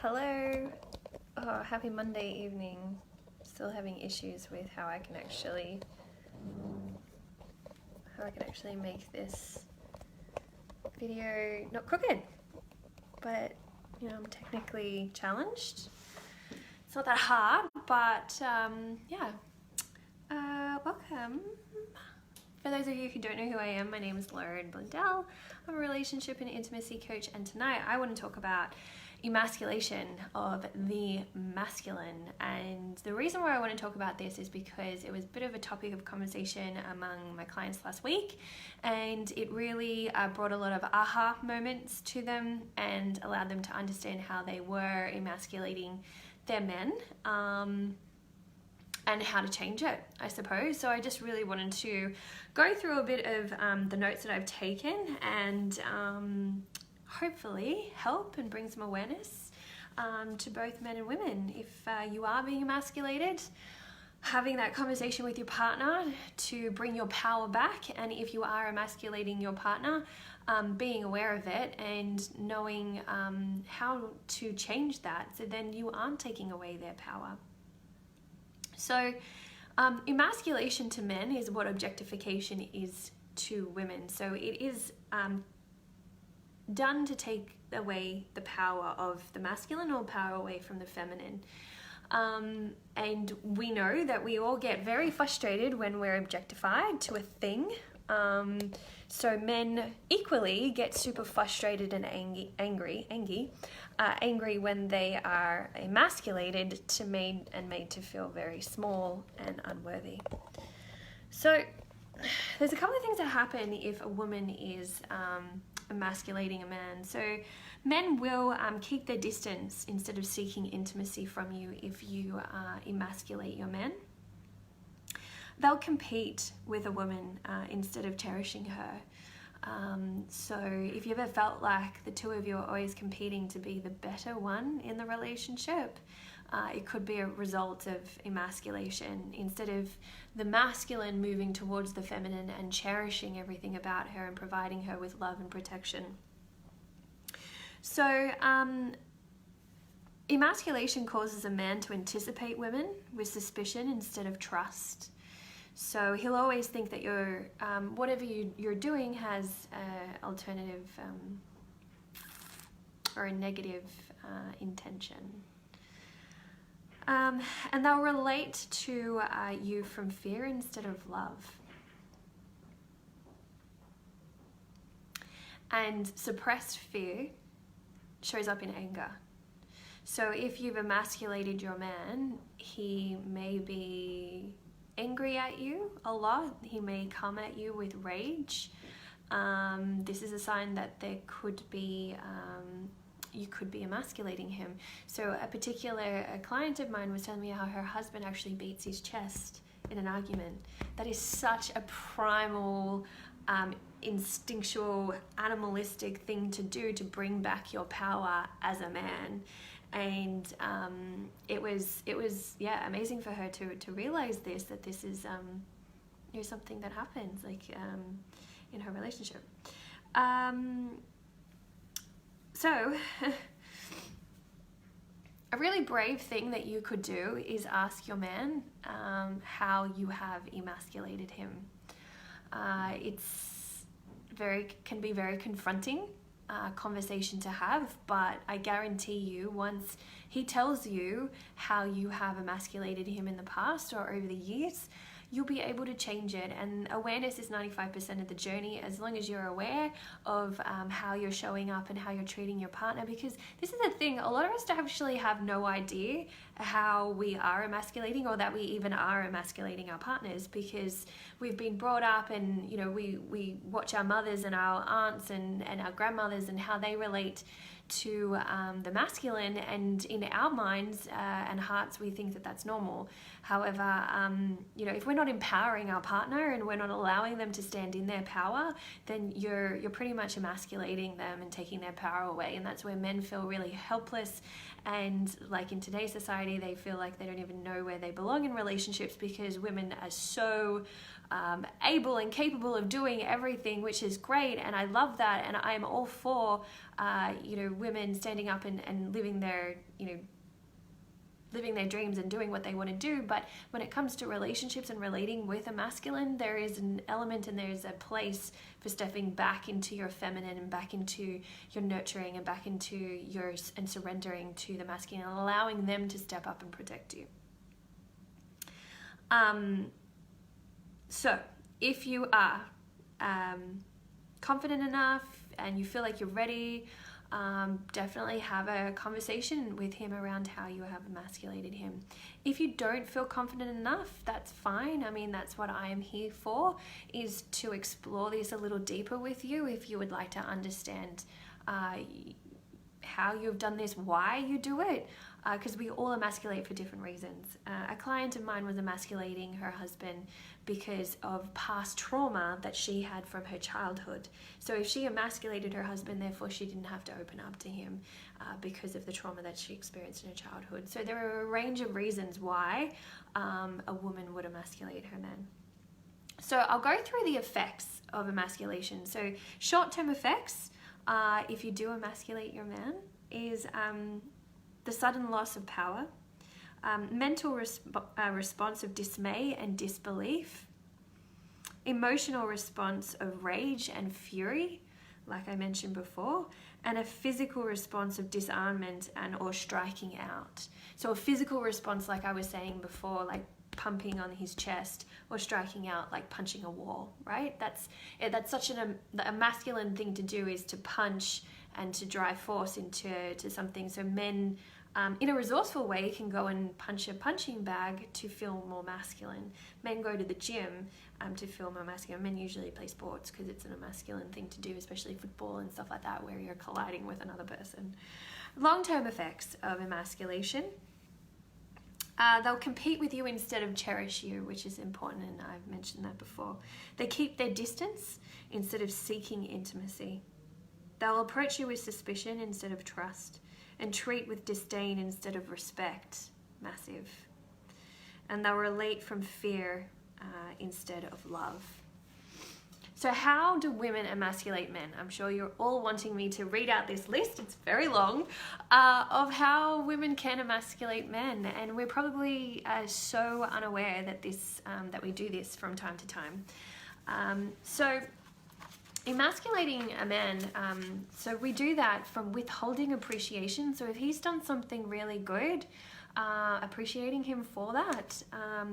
Hello. Oh, happy Monday evening. Still having issues with how I can actually make this video not crooked. But I'm technically challenged. It's not that hard, but welcome. For those of you who don't know who I am, my name is Lauren Blundell. I'm a relationship and intimacy coach, and tonight I want to talk about emasculation of the masculine. And the reason why I want to talk about this is because it was a bit of a topic of conversation among my clients last week, and it really brought a lot of aha moments to them and allowed them to understand how they were emasculating their men, and how to change it, I suppose. So I just really wanted to go through a bit of the notes that I've taken and hopefully help and bring some awareness to both men and women. If you are being emasculated, having that conversation with your partner to bring your power back, and if you are emasculating your partner, being aware of it and knowing how to change that, so then you aren't taking away their power. So emasculation to men is what objectification is to women. So it is done to take away the power of the masculine or power away from the feminine. And we know that we all get very frustrated when we're objectified to a thing. So men equally get super frustrated and angry when they are emasculated made to feel very small and unworthy. So there's a couple of things that happen if a woman is emasculating a man. So men will keep their distance instead of seeking intimacy from you if you emasculate your men. They'll compete with a woman instead of cherishing her. So if you've ever felt like the two of you are always competing to be the better one in the relationship, it could be a result of emasculation. Instead of the masculine moving towards the feminine and cherishing everything about her and providing her with love and protection. So emasculation causes a man to anticipate women with suspicion instead of trust. So he'll always think that you're whatever you're doing has an alternative or a negative intention. And they'll relate to you from fear instead of love. And suppressed fear shows up in anger. So if you've emasculated your man, he may be angry at you a lot. He may come at you with rage. This is a sign that there could be you could be emasculating him. So a client of mine was telling me how her husband actually beats his chest in an argument. That is such a primal, instinctual, animalistic thing to do to bring back your power as a man. And it was amazing for her to realize that this is something that happens in her relationship. So a really brave thing that you could do is ask your man how you have emasculated him. Can be very confronting conversation to have, but I guarantee you once he tells you how you have emasculated him in the past or over the years, you'll be able to change it. And awareness is 95% of the journey, as long as you're aware of how you're showing up and how you're treating your partner. Because this is the thing, a lot of us actually have no idea how we are emasculating, or that we even are emasculating our partners, because we've been brought up and we watch our mothers and our aunts and our grandmothers and how they relate to the masculine, and in our minds and hearts we think that that's normal. However, if we're not empowering our partner and we're not allowing them to stand in their power, then you're pretty much emasculating them and taking their power away. And that's where men feel really helpless, and like in today's society they feel like they don't even know where they belong in relationships, because women are so able and capable of doing everything, which is great, and I love that, and I'm all for women standing up and living their dreams and doing what they want to do. But when it comes to relationships and relating with a masculine, there is an element and there's a place for stepping back into your feminine and back into your nurturing and back into and surrendering to the masculine and allowing them to step up and protect you. So if you are confident enough and you feel like you're ready, definitely have a conversation with him around how you have emasculated him. If you don't feel confident enough, that's fine. I mean, that's what I am here for, is to explore this a little deeper with you. If you would like to understand how you've done this, why you do it, because we all emasculate for different reasons. A client of mine was emasculating her husband because of past trauma that she had from her childhood. So if she emasculated her husband, therefore she didn't have to open up to him because of the trauma that she experienced in her childhood. So there are a range of reasons why a woman would emasculate her man. So I'll go through the effects of emasculation. So short-term effects, if you do emasculate your man, is the sudden loss of power, mental response of dismay and disbelief, emotional response of rage and fury, like I mentioned before, and a physical response of disarmament and or striking out. So a physical response, like I was saying before, like pumping on his chest, or striking out like punching a wall, right? That's such a masculine thing to do, is to punch and to drive force into something. So men, in a resourceful way, can go and punch a punching bag to feel more masculine. Men go to the gym to feel more masculine. Men usually play sports because it's a masculine thing to do, especially football and stuff like that, where you're colliding with another person. Long-term effects of emasculation. They'll compete with you instead of cherish you, which is important, and I've mentioned that before. They keep their distance instead of seeking intimacy. They'll approach you with suspicion instead of trust, and treat with disdain instead of respect. Massive. And they'll relate from fear instead of love. So how do women emasculate men? I'm sure you're all wanting me to read out this list, it's very long, of how women can emasculate men, and we're probably so unaware that that we do this from time to time. So emasculating a man, so we do that from withholding appreciation. So if he's done something really good, appreciating him for that.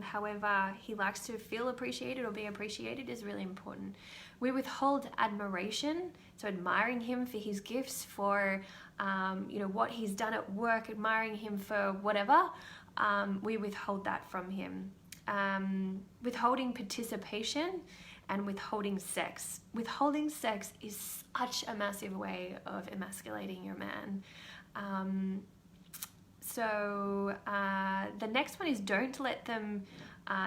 However he likes to feel appreciated or be appreciated is really important. We withhold admiration, so admiring him for his gifts, for what he's done at work, admiring him for whatever. We withhold that from him. Withholding participation and withholding sex. Withholding sex is such a massive way of emasculating your man. So the next one is don't let them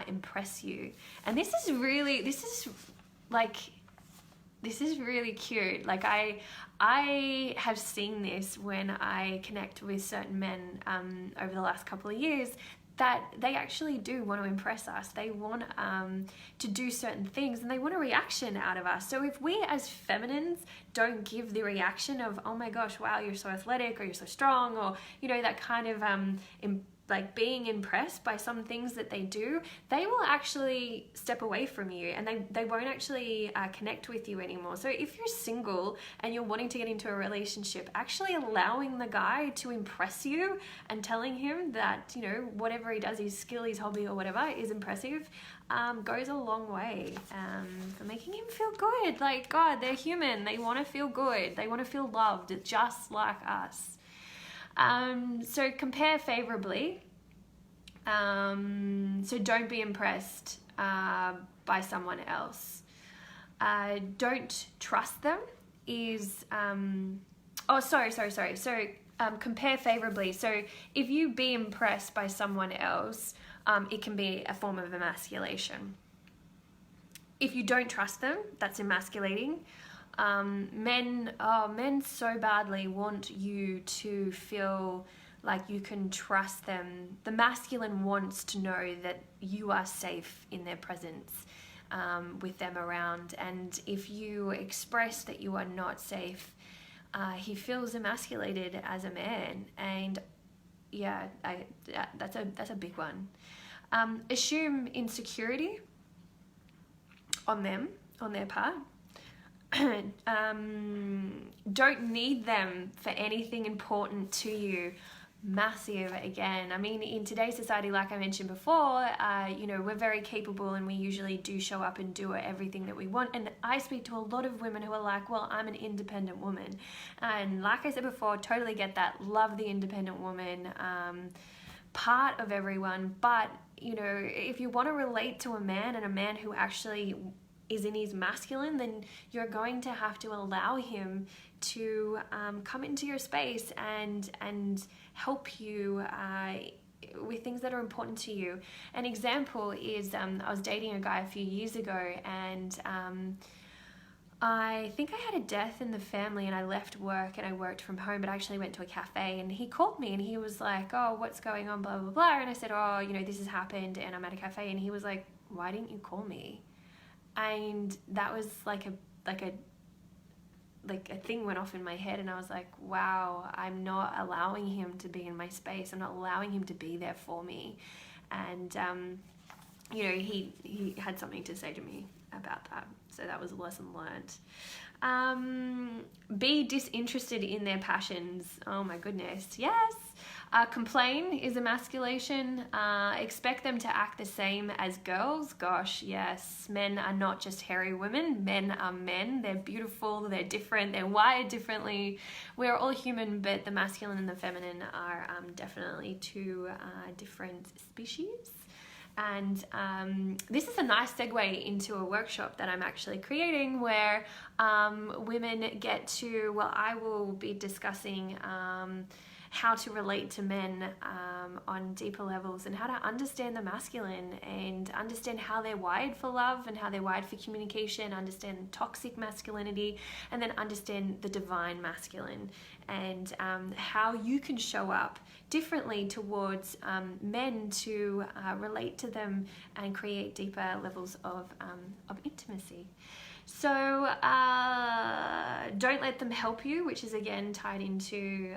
impress you. And this is really cute. Like I have seen this when I connect with certain men over the last couple of years, that they actually do want to impress us. They want to do certain things, and they want a reaction out of us. So if we as feminines don't give the reaction of, oh my gosh, wow, you're so athletic, or you're so strong, or that kind of like being impressed by some things that they do, they will actually step away from you, and they won't actually connect with you anymore. So if you're single and you're wanting to get into a relationship, actually allowing the guy to impress you and telling him that, whatever he does, his skill, his hobby or whatever is impressive, goes a long way for making him feel good. Like, God, they're human. They want to feel good. They want to feel loved just like us. So compare favorably. So don't be impressed by someone else. Don't trust them is, So compare favorably. So if you be impressed by someone else, it can be a form of emasculation. If you don't trust them, that's emasculating. Men so badly want you to feel like you can trust them. The masculine wants to know that you are safe in their presence, with them around. And if you express that you are not safe, he feels emasculated as a man. And yeah, that's a big one. Assume insecurity on their part. Don't need them for anything important to you. Massive again. I mean, in today's society, like I mentioned before, we're very capable and we usually do show up and do everything that we want. And I speak to a lot of women who are like, well, I'm an independent woman. And like I said before, totally get that. Love the independent woman part of everyone. But, if you want to relate to a man, and a man who actually is in his masculine, then you're going to have to allow him to come into your space and help you with things that are important to you. An example is I was dating a guy a few years ago, and I think I had a death in the family, and I left work and I worked from home, but I actually went to a cafe, and he called me and he was like, oh, what's going on, blah, blah, blah. And I said, oh, this has happened and I'm at a cafe. And he was like, why didn't you call me? And that was like a thing went off in my head, and I was like, wow, I'm not allowing him to be in my space. I'm not allowing him to be there for me. And he had something to say to me about that. So that was a lesson learned. Be disinterested in their passions. Oh my goodness, yes. Complain is emasculation. Expect them to act the same as girls. Gosh, yes. Men are not just hairy women. Men are men. They're beautiful. They're different. They're wired differently. We're all human, but the masculine and the feminine are definitely two different species. And this is a nice segue into a workshop that I'm actually creating, where women get to, I will be discussing how to relate to men on deeper levels, and how to understand the masculine and understand how they're wired for love and how they're wired for communication, understand toxic masculinity, and then understand the divine masculine, and how you can show up differently towards men to relate to them and create deeper levels of intimacy. So don't let them help you, which is again tied into,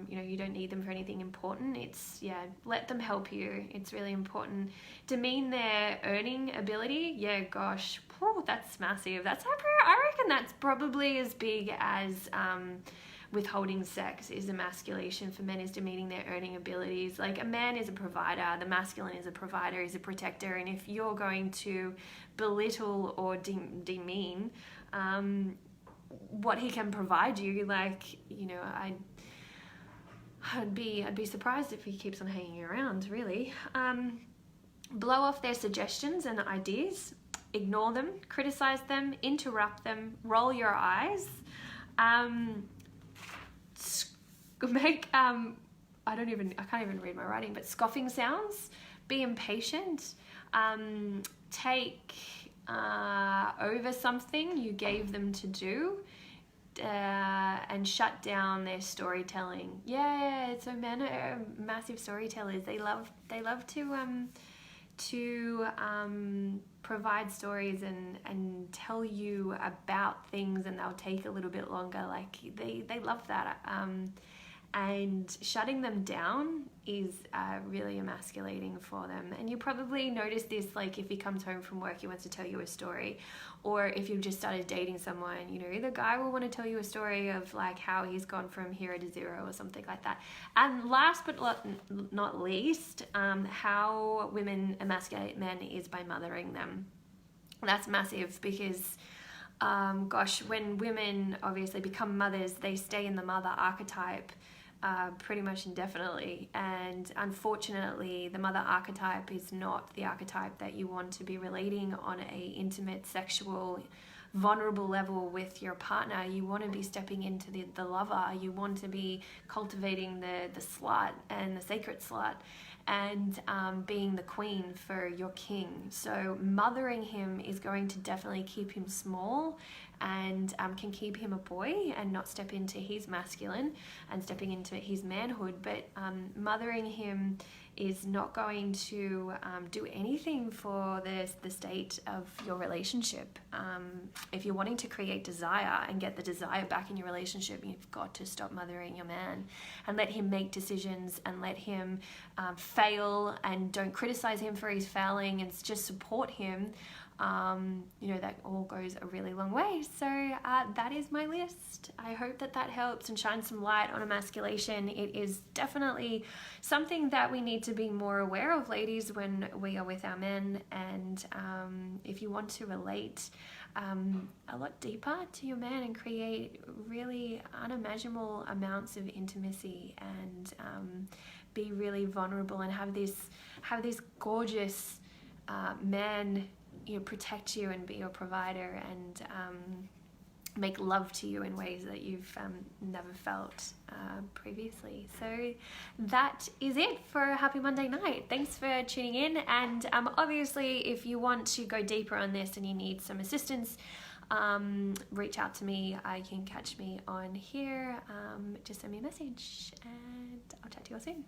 you don't need them for anything important. It's, let them help you. It's really important. Demean their earning ability. Yeah, gosh, that's massive. I reckon that's probably as big as withholding sex is emasculation for men, is demeaning their earning abilities. Like, a man is a provider, the masculine is a provider, is a protector, and if you're going to belittle or demean what he can provide you, I'd be surprised if he keeps on hanging around, really. Blow off their suggestions and ideas, ignore them, criticize them, interrupt them, roll your eyes, make I can't even read my writing, but scoffing sounds, be impatient, take over something you gave them to do, and shut down their storytelling. So men are massive storytellers. They love to provide stories and tell you about things, and they'll take a little bit longer. Like, they love that. And shutting them down is really emasculating for them. And you probably notice this, like, if he comes home from work, he wants to tell you a story, or if you've just started dating someone, the guy will want to tell you a story of like how he's gone from hero to zero or something like that. And last but not least, how women emasculate men is by mothering them. That's massive, because when women obviously become mothers, they stay in the mother archetype pretty much indefinitely, and unfortunately the mother archetype is not the archetype that you want to be relating on a intimate sexual vulnerable level with your partner. You want to be stepping into the lover. You want to be cultivating the slut and the sacred slut, and being the queen for your king. So mothering him is going to definitely keep him small, and can keep him a boy and not step into his masculine and stepping into his manhood. But mothering him is not going to do anything for the state of your relationship. If you're wanting to create desire and get the desire back in your relationship, you've got to stop mothering your man and let him make decisions, and let him fail, and don't criticize him for his failing, and just support him. That all goes a really long way. So that is my list. I hope that helps and shines some light on emasculation. It is definitely something that we need to be more aware of, ladies, when we are with our men. And if you want to relate a lot deeper to your man and create really unimaginable amounts of intimacy, and be really vulnerable, and have this gorgeous man protect you and be your provider, and make love to you in ways that you've never felt previously. So that is it for Happy Monday night. Thanks for tuning in, and obviously if you want to go deeper on this and you need some assistance, reach out to me. You can catch me on here. Just send me a message, and I'll chat to you all soon.